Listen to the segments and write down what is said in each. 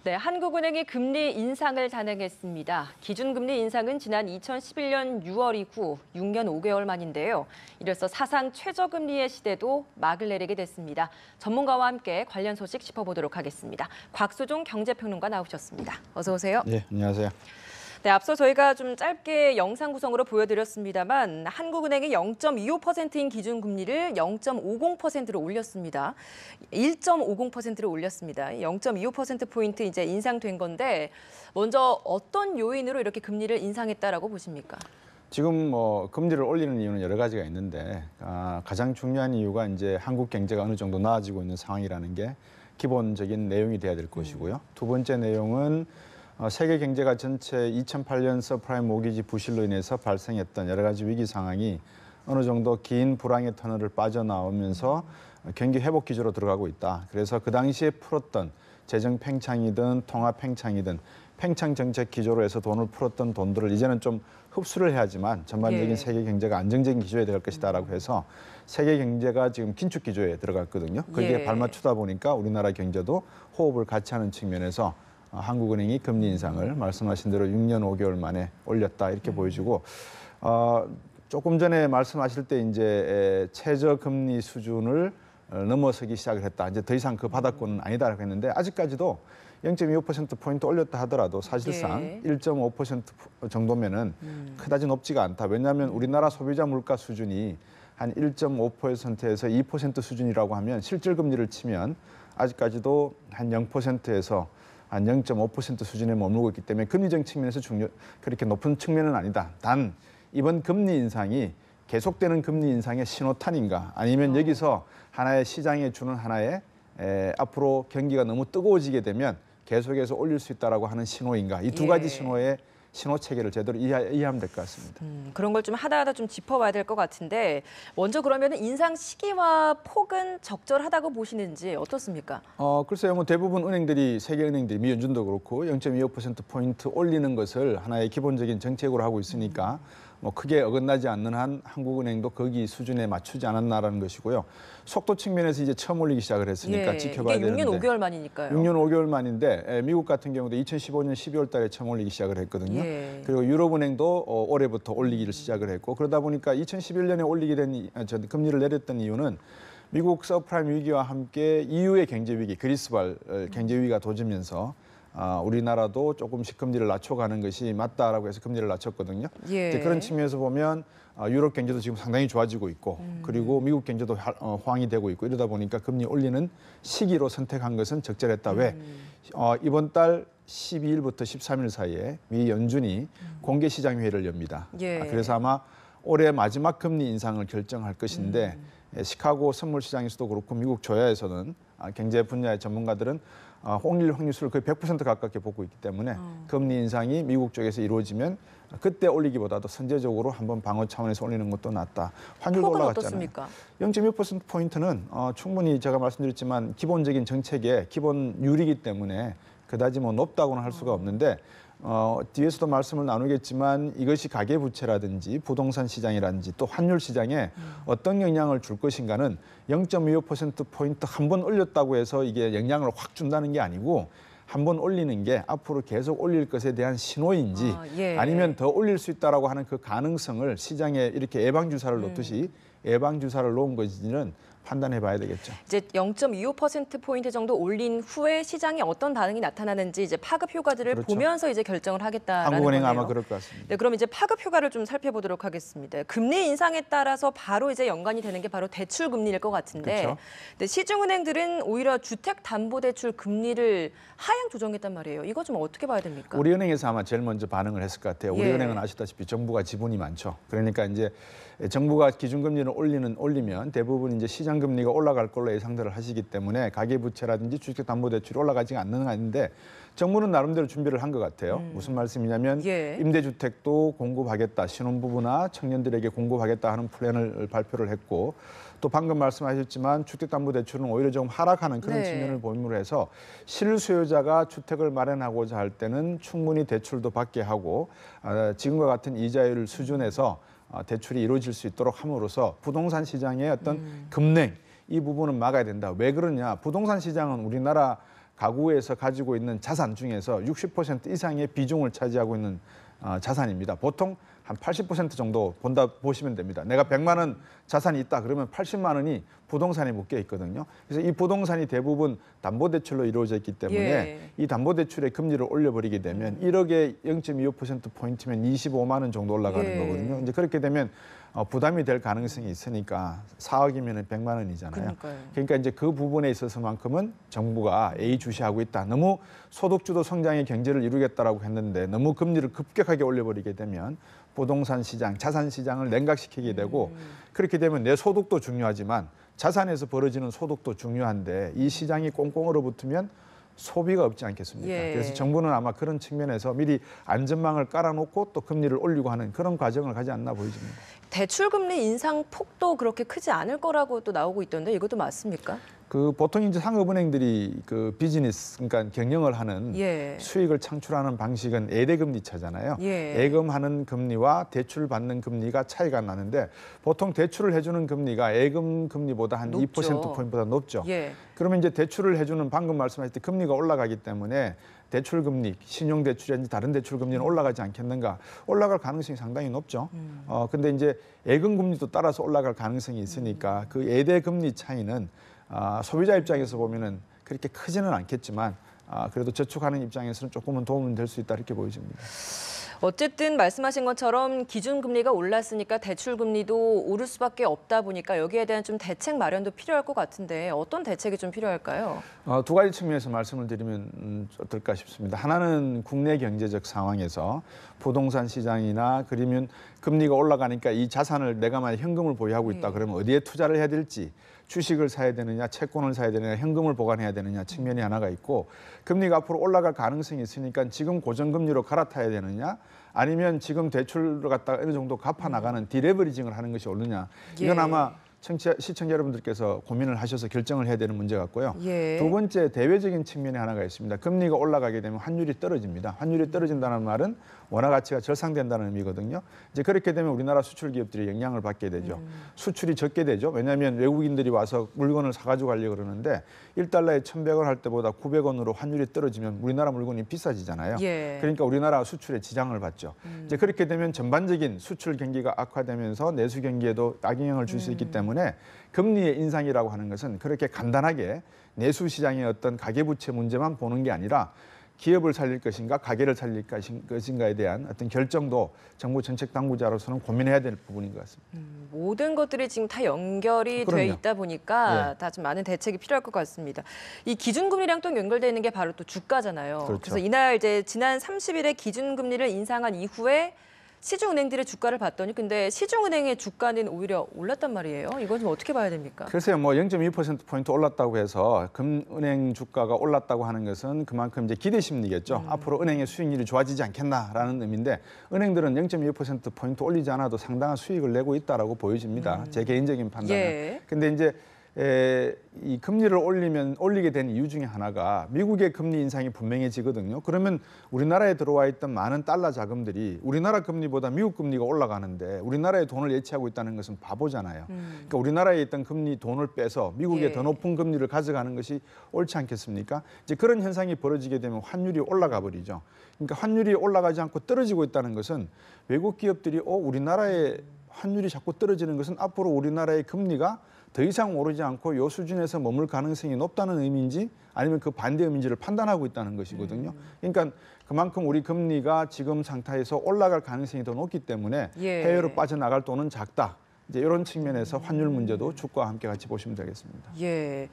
네, 한국은행이 금리 인상을 단행했습니다. 기준금리 인상은 지난 2011년 6월 이후 6년 5개월 만인데요. 이로써 사상 최저금리의 시대도 막을 내리게 됐습니다. 전문가와 함께 관련 소식 짚어보도록 하겠습니다. 곽수종 경제평론가 나오셨습니다. 어서 오세요. 네, 안녕하세요. 네, 앞서 저희가 좀 짧게 영상 구성으로 보여드렸습니다만 한국은행이 0.25%인 기준금리를 0.50%로 올렸습니다. 1.50%로 올렸습니다. 0.25%포인트 이제 인상된 건데 먼저 어떤 요인으로 이렇게 금리를 인상했다라고 보십니까? 지금 금리를 올리는 이유는 여러 가지가 있는데 가장 중요한 이유가 이제 한국 경제가 어느 정도 나아지고 있는 상황이라는 게 기본적인 내용이 돼야 될 것이고요. 두 번째 내용은 세계 경제가 전체 2008년 서프라임 모기지 부실로 인해서 발생했던 여러 가지 위기 상황이 어느 정도 긴 불황의 터널을 빠져나오면서 경기 회복 기조로 들어가고 있다. 그래서 그 당시에 풀었던 재정 팽창이든 통화 팽창이든 팽창 정책 기조로 해서 돈을 풀었던 돈들을 이제는 좀 흡수를 해야지만 전반적인 세계 경제가 안정적인 기조에 들어갈 것이다라고 해서 세계 경제가 지금 긴축 기조에 들어갔거든요. 거기에 발맞추다 보니까 우리나라 경제도 호흡을 같이 하는 측면에서 한국은행이 금리 인상을 말씀하신 대로 6년 5개월 만에 올렸다 이렇게 보여지고 조금 전에 말씀하실 때 이제 최저 금리 수준을 넘어서기 시작을 했다. 이제 더 이상 그 바닥권은 아니다라고 했는데 아직까지도 0.25%포인트 올렸다 하더라도 사실상 1.5% 정도면은 그다지 높지가 않다. 왜냐하면 우리나라 소비자 물가 수준이 한 1.5%에서 2% 수준이라고 하면 실질 금리를 치면 아직까지도 한 0%에서 한 0.5% 수준에 머물고 있기 때문에 금리적 측면에서 그렇게 높은 측면은 아니다. 단 이번 금리 인상이 계속되는 금리 인상의 신호탄인가 아니면 여기서 하나의 시장에 주는 하나의 앞으로 경기가 너무 뜨거워지게 되면 계속해서 올릴 수 있다라고 하는 신호인가. 이 두 가지 신호의 신호 체계를 제대로 이해하면 될 것 같습니다. 그런 걸 좀 하나하나 좀 짚어봐야 될 것 같은데 먼저 그러면 인상 시기와 폭은 적절하다고 보시는지 어떻습니까? 글쎄요, 대부분 은행들이 세계 은행들이 미연준도 그렇고 0.25%포인트 올리는 것을 하나의 기본적인 정책으로 하고 있으니까 크게 어긋나지 않는 한 한국은행도 거기 수준에 맞추지 않았나라는 것이고요. 속도 측면에서 이제 처음 올리기 시작을 했으니까 지켜봐야 이게 되는데. 6년 5개월 만이니까요. 6년 5개월 만인데 미국 같은 경우도 2015년 12월 달에 처음 올리기 시작을 했거든요. 그리고 유럽은행도 올해부터 올리기를 시작을 했고 그러다 보니까 2011년에 올리게 된 금리를 내렸던 이유는 미국 서프라임 위기와 함께 EU의 경제 위기, 그리스발 경제 위기가 도지면서 우리나라도 조금씩 금리를 낮춰가는 것이 맞다라고 해서 금리를 낮췄거든요. 그런 측면에서 보면 유럽 경제도 지금 상당히 좋아지고 있고 그리고 미국 경제도 호황이 되고 있고 이러다 보니까 금리 올리는 시기로 선택한 것은 적절했다. 왜? 이번 달 12일부터 13일 사이에 미 연준이 공개시장회의를 엽니다. 그래서 아마 올해 마지막 금리 인상을 결정할 것인데 시카고 선물시장에서도 그렇고 미국 조야에서는 경제 분야의 전문가들은 홍일 확률수를 거의 100% 가깝게 보고 있기 때문에 금리 인상이 미국 쪽에서 이루어지면 그때 올리기보다도 선제적으로 한번 방어 차원에서 올리는 것도 낫다. 환율도 올라갔잖아요. 0.2%포인트는 충분히 제가 말씀드렸지만 기본적인 정책의 기본율이기 때문에 그다지 높다고는 할 수가 없는데 뒤에서도 말씀을 나누겠지만 이것이 가계부채라든지 부동산 시장이라든지 또 환율 시장에 어떤 영향을 줄 것인가는 0.25%포인트 한 번 올렸다고 해서 이게 영향을 확 준다는 게 아니고 한 번 올리는 게 앞으로 계속 올릴 것에 대한 신호인지 아니면 더 올릴 수 있다라고 하는 그 가능성을 시장에 이렇게 예방주사를 놓듯이 예방주사를 놓은 것인지는 판단해 봐야 되겠죠. 이제 0.25%포인트 정도 올린 후에 시장에 어떤 반응이 나타나는지 이제 파급 효과들을 보면서 이제 결정을 하겠다라는 거네요. 한국은행 아마 그럴 것 같습니다. 네, 그럼 이제 파급 효과를 좀 살펴보도록 하겠습니다. 금리 인상에 따라서 바로 이제 연관이 되는 게 바로 대출 금리일 것 같은데 근데 시중은행들은 오히려 주택담보대출 금리를 하향 조정했단 말이에요. 이거 좀 어떻게 봐야 됩니까? 우리은행에서 아마 제일 먼저 반응을 했을 것 같아요. 우리은행은 아시다시피 정부가 지분이 많죠. 그러니까 이제 정부가 기준금리를 올리면 대부분 이제 시장금리가 올라갈 걸로 예상들을 하시기 때문에 가계부채라든지 주택담보대출이 올라가지 않는 거 아닌데 정부는 나름대로 준비를 한 것 같아요. 무슨 말씀이냐면 임대주택도 공급하겠다. 신혼부부나 청년들에게 공급하겠다 하는 플랜을 발표를 했고 또 방금 말씀하셨지만 주택담보대출은 오히려 좀 하락하는 그런 측면을 보임으로 해서 실수요자가 주택을 마련하고자 할 때는 충분히 대출도 받게 하고 지금과 같은 이자율 수준에서 대출이 이루어질 수 있도록 함으로써 부동산 시장의 어떤 급냉 이 부분은 막아야 된다. 왜 그러냐? 부동산 시장은 우리나라 가구에서 가지고 있는 자산 중에서 60% 이상의 비중을 차지하고 있는 자산입니다. 보통 한 80% 정도 보시면 됩니다. 내가 100만 원 자산이 있다 그러면 80만 원이 부동산에 묶여 있거든요. 그래서 이 부동산이 대부분 담보대출로 이루어져 있기 때문에 예. 이 담보대출의 금리를 올려버리게 되면 1억에 0.25%포인트면 25만 원 정도 올라가는 예. 거거든요. 이제 그렇게 되면 부담이 될 가능성이 있으니까 4억이면 100만 원이잖아요. 그러니까요. 그러니까 이제 그 부분에 있어서만큼은 정부가 예의주시하고 있다. 너무 소득주도 성장의 경제를 이루겠다라고 했는데 너무 금리를 급격하게 올려버리게 되면 부동산 시장, 자산 시장을 냉각시키게 되고 그렇게 되면 내 소득도 중요하지만 자산에서 벌어지는 소득도 중요한데 이 시장이 꽁꽁 얼어붙으면 소비가 없지 않겠습니까? 예. 그래서 정부는 아마 그런 측면에서 미리 안전망을 깔아놓고 또 금리를 올리고 하는 그런 과정을 가지 않나 보여집니다. 대출금리 인상 폭도 그렇게 크지 않을 거라고 또 나오고 있던데 이것도 맞습니까? 보통 이제 상업은행들이 비즈니스, 그러니까 경영을 하는 예. 수익을 창출하는 방식은 예대금리차잖아요. 예. 예금하는 금리와 대출 받는 금리가 차이가 나는데 보통 대출을 해주는 금리가 예금 금리보다 한 높죠. 2%포인트보다 높죠. 예. 그러면 이제 대출을 해주는 방금 말씀하실 때 금리가 올라가기 때문에 대출 금리, 신용 대출이라든지 다른 대출 금리는 올라가지 않겠는가? 올라갈 가능성이 상당히 높죠. 근데 이제 예금 금리도 따라서 올라갈 가능성이 있으니까 그 예대 금리 차이는 소비자 입장에서 보면은 그렇게 크지는 않겠지만 그래도 저축하는 입장에서는 조금은 도움은 될 수 있다 이렇게 보여집니다. 어쨌든 말씀하신 것처럼 기준금리가 올랐으니까 대출금리도 오를 수밖에 없다 보니까 여기에 대한 좀 대책 마련도 필요할 것 같은데 어떤 대책이 좀 필요할까요? 두 가지 측면에서 말씀을 드리면 어떨까 싶습니다. 하나는 국내 경제적 상황에서 부동산 시장이나 그러면 금리가 올라가니까 이 자산을 내가 만약 현금을 보유하고 있다 그러면 어디에 투자를 해야 될지 주식을 사야 되느냐, 채권을 사야 되느냐, 현금을 보관해야 되느냐 측면이 하나가 있고 금리가 앞으로 올라갈 가능성이 있으니까 지금 고정금리로 갈아타야 되느냐 아니면 지금 대출을 갖다가 어느 정도 갚아 나가는 디레버리징을 하는 것이 옳느냐 이건 예. 아마 시청자 여러분들께서 고민을 하셔서 결정을 해야 되는 문제 같고요. 예. 두 번째 대외적인 측면이 하나가 있습니다. 금리가 올라가게 되면 환율이 떨어집니다. 환율이 떨어진다는 말은 원화 가치가 절상된다는 의미거든요. 이제 그렇게 되면 우리나라 수출 기업들이 영향을 받게 되죠. 수출이 적게 되죠. 왜냐하면 외국인들이 와서 물건을 사가지고 가려고 그러는데 1달러에 1,100원 할 때보다 900원으로 환율이 떨어지면 우리나라 물건이 비싸지잖아요. 예. 그러니까 우리나라 수출에 지장을 받죠. 이제 그렇게 되면 전반적인 수출 경기가 악화되면서 내수 경기에도 악영향을 줄 수 있기 때문에 금리의 인상이라고 하는 것은 그렇게 간단하게 내수 시장의 어떤 가계부채 문제만 보는 게 아니라 기업을 살릴 것인가 가계를 살릴 것인가에 대한 어떤 결정도 정부 정책 당국자로서는 고민해야 될 부분인 것 같습니다. 모든 것들이 지금 다 연결이 그럼요. 돼 있다 보니까 예. 다 좀 많은 대책이 필요할 것 같습니다. 이 기준금리랑 또 연결되어 있는 게 바로 또 주가잖아요. 그렇죠. 그래서 이날 이제 지난 30일에 기준금리를 인상한 이후에 시중은행들의 주가를 봤더니 근데 시중은행의 주가는 오히려 올랐단 말이에요. 이건 좀 어떻게 봐야 됩니까? 글쎄요, 0.2%포인트 올랐다고 해서 금은행 주가가 올랐다고 하는 것은 그만큼 이제 기대 심리겠죠. 앞으로 은행의 수익률이 좋아지지 않겠나라는 의미인데 은행들은 0.2%포인트 올리지 않아도 상당한 수익을 내고 있다라고 보여집니다. 제 개인적인 판단은. 예. 근데 이제 이 금리를 올리게 된 이유 중에 하나가 미국의 금리 인상이 분명해지거든요. 그러면 우리나라에 들어와 있던 많은 달러 자금들이 우리나라 금리보다 미국 금리가 올라가는데 우리나라에 돈을 예치하고 있다는 것은 바보잖아요. 그러니까 우리나라에 있던 금리 돈을 빼서 미국의 예. 더 높은 금리를 가져가는 것이 옳지 않겠습니까? 이제 그런 현상이 벌어지게 되면 환율이 올라가 버리죠. 그러니까 환율이 올라가지 않고 떨어지고 있다는 것은 외국 기업들이 우리나라의 환율이 자꾸 떨어지는 것은 앞으로 우리나라의 금리가 더 이상 오르지 않고 이 수준에서 머물 가능성이 높다는 의미인지 아니면 그 반대 의미인지를 판단하고 있다는 것이거든요. 그러니까 그만큼 우리 금리가 지금 상태에서 올라갈 가능성이 더 높기 때문에 예. 해외로 빠져나갈 돈은 작다. 이제 이런 측면에서 환율 문제도 주가와 함께 같이 보시면 되겠습니다. 예.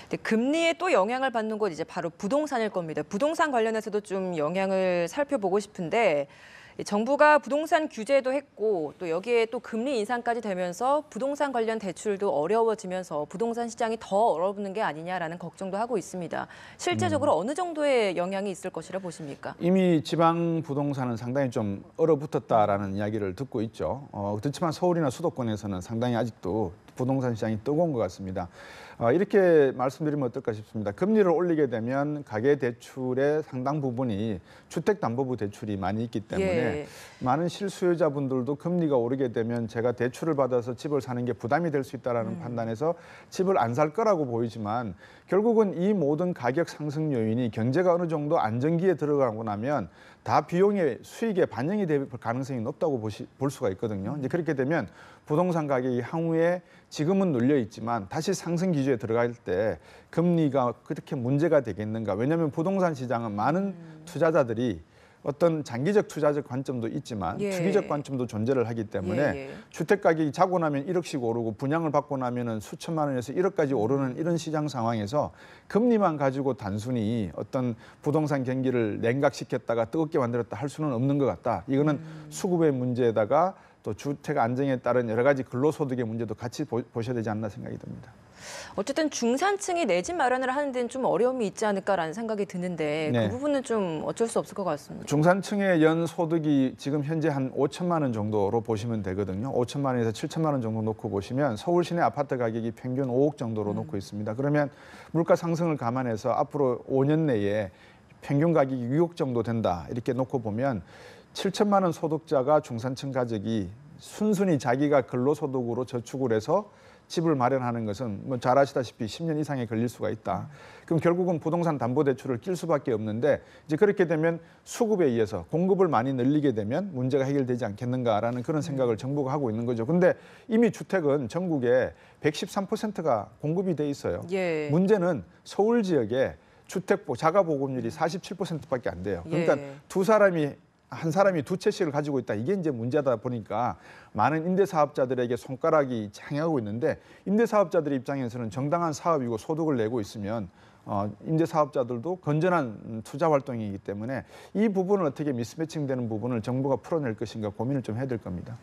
근데 금리에 또 영향을 받는 것 이제 바로 부동산일 겁니다. 부동산 관련해서도 좀 영향을 살펴보고 싶은데 정부가 부동산 규제도 했고 또 여기에 또 금리 인상까지 되면서 부동산 관련 대출도 어려워지면서 부동산 시장이 더 얼어붙는 게 아니냐라는 걱정도 하고 있습니다. 실제적으로 어느 정도의 영향이 있을 것이라 보십니까? 이미 지방 부동산은 상당히 좀 얼어붙었다라는 이야기를 듣고 있죠. 그렇지만 서울이나 수도권에서는 상당히 아직도 부동산 시장이 뜨거운 것 같습니다. 이렇게 말씀드리면 어떨까 싶습니다. 금리를 올리게 되면 가계대출의 상당 부분이 주택담보부 대출이 많이 있기 때문에 많은 실수요자분들도 금리가 오르게 되면 제가 대출을 받아서 집을 사는 게 부담이 될 수 있다는 판단에서 집을 안 살 거라고 보이지만 결국은 이 모든 가격 상승 요인이 경제가 어느 정도 안정기에 들어가고 나면 다 비용의 수익에 반영이 될 가능성이 높다고 볼 수가 있거든요. 이제 그렇게 되면 부동산 가격이 향후에 지금은 눌려 있지만 다시 상승 기조에 들어갈 때 금리가 그렇게 문제가 되겠는가? 왜냐하면 부동산 시장은 많은 투자자들이 어떤 장기적 투자적 관점도 있지만 투기적 관점도 존재를 하기 때문에 주택 가격이 자고 나면 1억씩 오르고 분양을 받고 나면은 수천만 원에서 1억까지 오르는 이런 시장 상황에서 금리만 가지고 단순히 어떤 부동산 경기를 냉각시켰다가 뜨겁게 만들었다 할 수는 없는 것 같다. 이거는 수급의 문제에다가 또 주택 안정에 따른 여러 가지 근로소득의 문제도 같이 보셔야 되지 않나 생각이 듭니다. 어쨌든 중산층이 내 집 마련을 하는 데는 좀 어려움이 있지 않을까라는 생각이 드는데 그 부분은 좀 어쩔 수 없을 것 같습니다. 중산층의 연 소득이 지금 현재 한 5천만 원 정도로 보시면 되거든요. 5천만 원에서 7천만 원 정도 놓고 보시면 서울 시내 아파트 가격이 평균 5억 정도로 놓고 있습니다. 그러면 물가 상승을 감안해서 앞으로 5년 내에 평균 가격이 6억 정도 된다. 이렇게 놓고 보면 7천만 원 소득자가 중산층 가족이 순순히 자기가 근로소득으로 저축을 해서 집을 마련하는 것은 뭐 잘 아시다시피 10년 이상에 걸릴 수가 있다. 그럼 결국은 부동산 담보대출을 낄 수밖에 없는데 이제 그렇게 되면 수급에 의해서 공급을 많이 늘리게 되면 문제가 해결되지 않겠는가라는 그런 생각을 정부가 하고 있는 거죠. 근데 이미 주택은 전국에 113%가 공급이 돼 있어요. 문제는 서울 지역에 주택 자가 보급률이 47%밖에 안 돼요. 그러니까 한 사람이 두 채씩을 가지고 있다. 이게 이제 문제다 보니까 많은 임대사업자들에게 손가락이 향하고 있는데 임대사업자들의 입장에서는 정당한 사업이고 소득을 내고 있으면 임대사업자들도 건전한 투자 활동이기 때문에 이 부분을 어떻게 미스매칭되는 부분을 정부가 풀어낼 것인가 고민을 좀 해야 될 겁니다.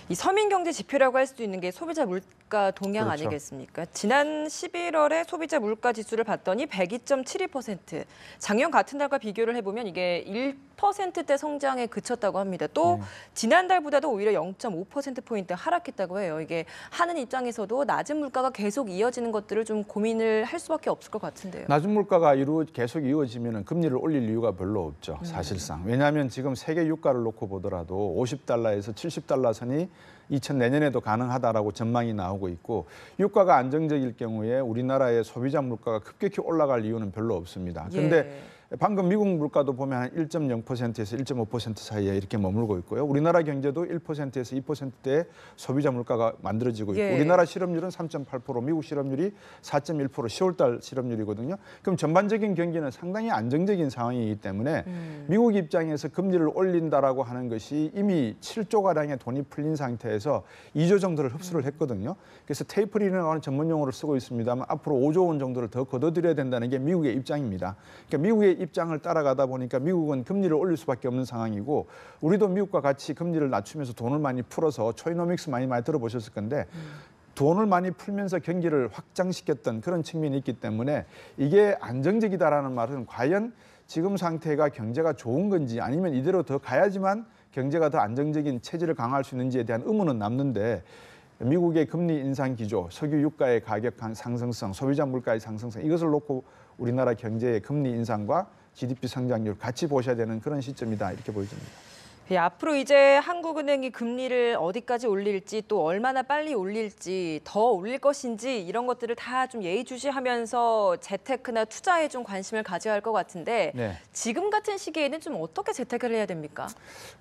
이 서민 경제 지표라고 할 수도 있는 게 소비자 물가 동향 아니겠습니까? 지난 11월에 소비자 물가 지수를 봤더니 102.72%. 작년 같은 달과 비교를 해보면 이게 1%대 성장에 그쳤다고 합니다. 또 지난달보다도 오히려 0.5%포인트 하락했다고 해요. 이게 하는 입장에서도 낮은 물가가 계속 이어지는 것들을 좀 고민을 할 수밖에 없을 것 같은데요. 낮은 물가가 계속 이어지면 금리를 올릴 이유가 별로 없죠. 사실상. 왜냐하면 지금 세계 유가를 놓고 보더라도 50달러에서 70달러 선이 내년에도 가능하다라고 전망이 나오고 있고 유가가 안정적일 경우에 우리나라의 소비자 물가가 급격히 올라갈 이유는 별로 없습니다. 그런데 방금 미국 물가도 보면 한 1.0%에서 1.5% 사이에 이렇게 머물고 있고요. 우리나라 경제도 1%에서 2%대의 소비자 물가가 만들어지고 있고 우리나라 실업률은 3.8%, 미국 실업률이 4.1%, 10월달 실업률이거든요. 그럼 전반적인 경기는 상당히 안정적인 상황이기 때문에 미국 입장에서 금리를 올린다라고 하는 것이 이미 7조 가량의 돈이 풀린 상태에서 2조 정도를 흡수를 했거든요. 그래서 테이퍼링이라고 하는 전문 용어를 쓰고 있습니다만 앞으로 5조 원 정도를 더 걷어들여야 된다는 게 미국의 입장입니다. 그러니까 미국의 입장을 따라가다 보니까 미국은 금리를 올릴 수밖에 없는 상황이고 우리도 미국과 같이 금리를 낮추면서 돈을 많이 풀어서 초이노믹스 많이 들어보셨을 건데 돈을 많이 풀면서 경기를 확장시켰던 그런 측면이 있기 때문에 이게 안정적이다라는 말은 과연 지금 상태가 경제가 좋은 건지 아니면 이대로 더 가야지만 경제가 더 안정적인 체질을 강화할 수 있는지에 대한 의문은 남는데 미국의 금리 인상 기조, 석유 유가의 가격 상승성, 소비자 물가의 상승성 이것을 놓고 우리나라 경제의 금리 인상과 GDP 성장률 같이 보셔야 되는 그런 시점이다 이렇게 보여집니다. 앞으로 이제 한국은행이 금리를 어디까지 올릴지 또 얼마나 빨리 올릴지 더 올릴 것인지 이런 것들을 다 좀 예의주시하면서 재테크나 투자에 좀 관심을 가져야 할 것 같은데 지금 같은 시기에는 좀 어떻게 재테크를 해야 됩니까?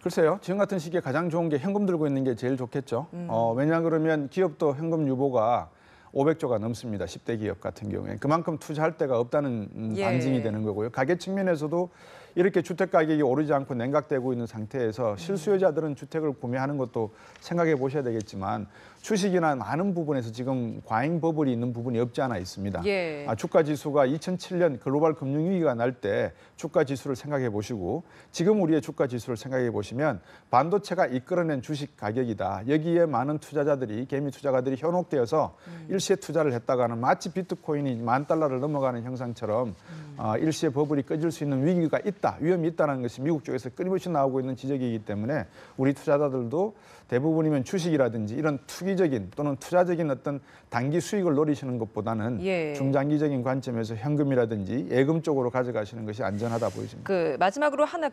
글쎄요. 지금 같은 시기에 가장 좋은 게 현금 들고 있는 게 제일 좋겠죠. 왜냐 그러면 기업도 현금 유보가 500조가 넘습니다. 10대 기업 같은 경우에. 그만큼 투자할 데가 없다는 반증이 되는 거고요. 가계 측면에서도 이렇게 주택 가격이 오르지 않고 냉각되고 있는 상태에서 실수요자들은 주택을 구매하는 것도 생각해 보셔야 되겠지만 주식이나 많은 부분에서 지금 과잉 버블이 있는 부분이 없지 않아 있습니다. 주가 지수가 2007년 글로벌 금융위기가 날 때 주가 지수를 생각해 보시고 지금 우리의 주가 지수를 생각해 보시면 반도체가 이끌어낸 주식 가격이다. 여기에 많은 투자자들이 개미 투자가들이 현혹되어서 일시에 투자를 했다가는 마치 비트코인이 $10,000를 넘어가는 형상처럼 일시에 버블이 꺼질 수 있는 위기가 있다. 위험이 있다는 것이 미국 쪽에서 끊임없이 나오고 있는 지적이기 때문에 우리 투자자들도 대부분이면 주식이라든지 이런 투기적인 또는 투자적인 어떤 단기 수익을 노리시는 것보다는 예. 중장기적인 관점에서 현금이라든지 예금 쪽으로 가져가시는 것이 안전하다 보여집니다. 마지막으로 하나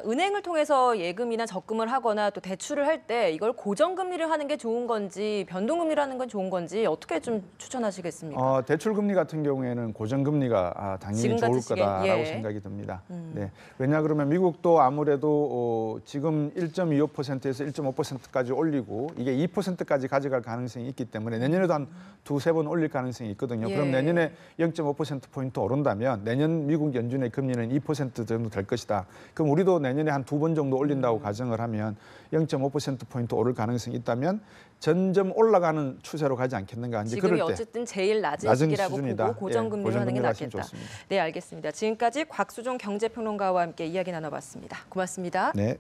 은행을 통해서 예금이나 적금을 하거나 또 대출을 할 때 이걸 고정금리를 하는 게 좋은 건지 변동금리를 하는 건 좋은 건지 어떻게 좀 추천하시겠습니까? 대출금리 같은 경우에는 고정금리가 당연히 지금 좋을 같은 거다라고 시기에, 예. 생각이 듭니다. 네. 왜냐 그러면 미국도 아무래도 지금 1.25%에서 1.5%까지 올리고 이게 2%까지 가져갈 가능성이 있기 때문에 내년에도 한 두세 번 올릴 가능성이 있거든요. 예. 그럼 내년에 0.5%포인트 오른다면 내년 미국 연준의 금리는 2% 정도 될 것이다. 그럼 우리도 내년에 한 두 번 정도 올린다고 가정을 하면 0.5%포인트 오를 가능성이 있다면 점점 올라가는 추세로 가지 않겠는가. 이제 지금이 그럴 때 어쨌든 제일 낮은 시기라고 수준이다. 보고 고정금리를 하는 게 고정금리로 하시면 낫겠다. 좋습니다. 네, 알겠습니다. 지금까지 곽수종 경제평론가와 함께 이야기 나눠봤습니다. 고맙습니다. 네.